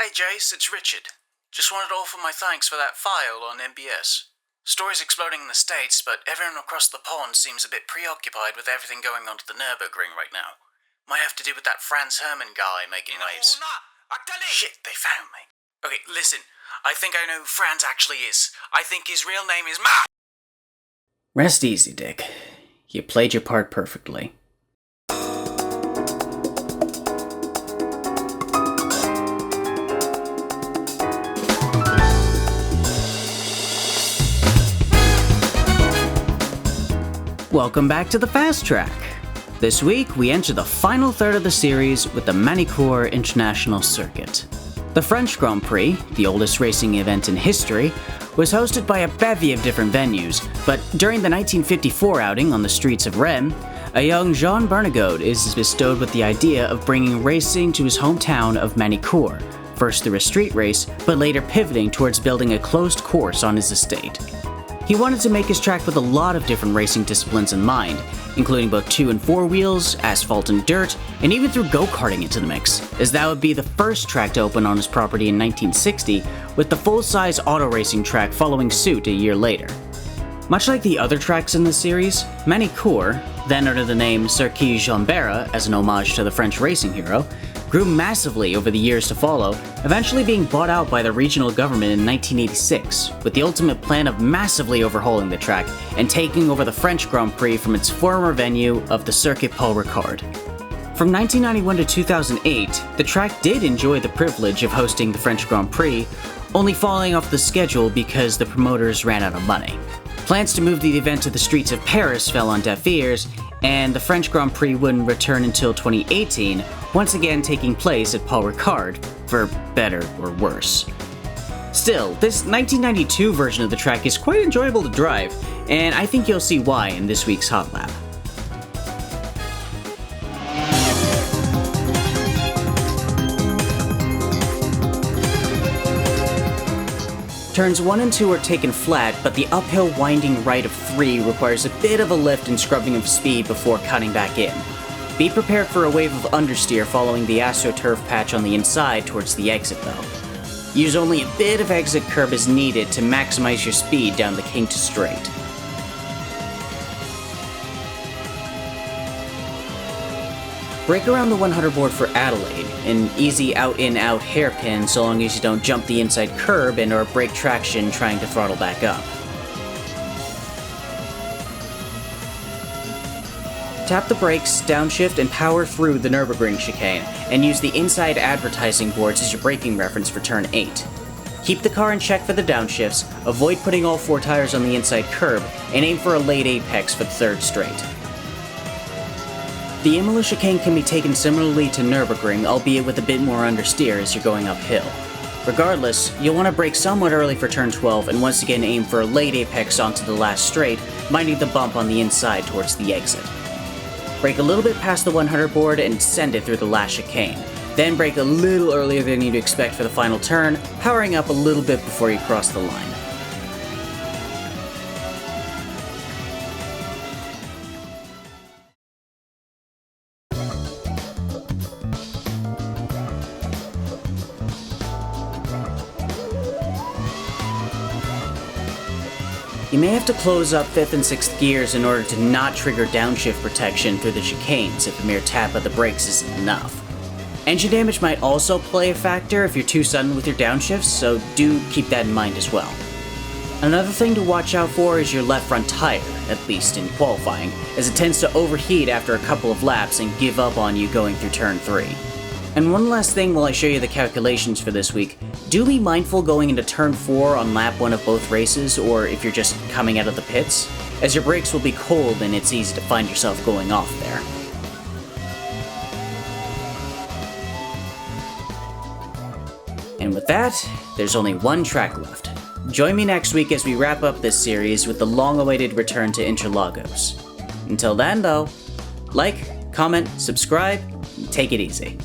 Hey Jace, it's Richard. Just wanted to offer my thanks for that file on MBS. Story's exploding in the States, but everyone across the pond seems a bit preoccupied with everything going on to the Nürburgring right now. Might have to do with that Franz Hermann guy making waves. Shit, they found me. Okay, listen, I think I know who Franz actually is. I think his real name is Rest easy, Dick. You played your part perfectly. Welcome back to the Fast Track. This week, we enter the final third of the series with the Magny-Cours International Circuit. The French Grand Prix, the oldest racing event in history, was hosted by a bevy of different venues, but during the 1954 outing on the streets of Rennes, a young Jean Bernagote is bestowed with the idea of bringing racing to his hometown of Magny-Cours, first through a street race, but later pivoting towards building a closed course on his estate. He wanted to make his track with a lot of different racing disciplines in mind, including both 2 and 4 wheels, asphalt and dirt, and even threw go-karting into the mix, as that would be the first track to open on his property in 1960, with the full-size auto racing track following suit a year later. Much like the other tracks in the series, Magny-Cours, then under the name Circuit Jean Barre as an homage to the French racing hero, grew massively over the years to follow, eventually being bought out by the regional government in 1986, with the ultimate plan of massively overhauling the track and taking over the French Grand Prix from its former venue of the Circuit Paul Ricard. From 1991 to 2008, the track did enjoy the privilege of hosting the French Grand Prix, only falling off the schedule because the promoters ran out of money. Plans to move the event to the streets of Paris fell on deaf ears, and the French Grand Prix wouldn't return until 2018, once again taking place at Paul Ricard, for better or worse. Still, this 1992 version of the track is quite enjoyable to drive, and I think you'll see why in this week's Hotlap. Turns 1 and 2 are taken flat, but the uphill winding right of 3 requires a bit of a lift and scrubbing of speed before cutting back in. Be prepared for a wave of understeer following the AstroTurf patch on the inside towards the exit though. Use only a bit of exit curb as needed to maximize your speed down the King to straight. Brake around the 100 board for Adelaide, an easy out-in-out hairpin so long as you don't jump the inside curb and or break traction trying to throttle back up. Tap the brakes, downshift, and power through the Nürburgring chicane, and use the inside advertising boards as your braking reference for turn 8. Keep the car in check for the downshifts, avoid putting all 4 tires on the inside curb, and aim for a late apex for the 3rd straight. The Imola chicane can be taken similarly to Nürburgring, albeit with a bit more understeer as you're going uphill. Regardless, you'll want to brake somewhat early for turn 12 and once again aim for a late apex onto the last straight, minding the bump on the inside towards the exit. Brake a little bit past the 100 board and send it through the last chicane. Then brake a little earlier than you'd expect for the final turn, powering up a little bit before you cross the line. You may have to close up 5th and 6th gears in order to not trigger downshift protection through the chicanes if a mere tap of the brakes isn't enough. Engine damage might also play a factor if you're too sudden with your downshifts, so do keep that in mind as well. Another thing to watch out for is your left front tire, at least in qualifying, as it tends to overheat after a couple of laps and give up on you going through turn 3. And one last thing while I show you the calculations for this week, do be mindful going into turn 4 on lap 1 of both races, or if you're just coming out of the pits, as your brakes will be cold and it's easy to find yourself going off there. And with that, there's only one track left. Join me next week as we wrap up this series with the long-awaited return to Interlagos. Until then though, like, comment, subscribe, and take it easy.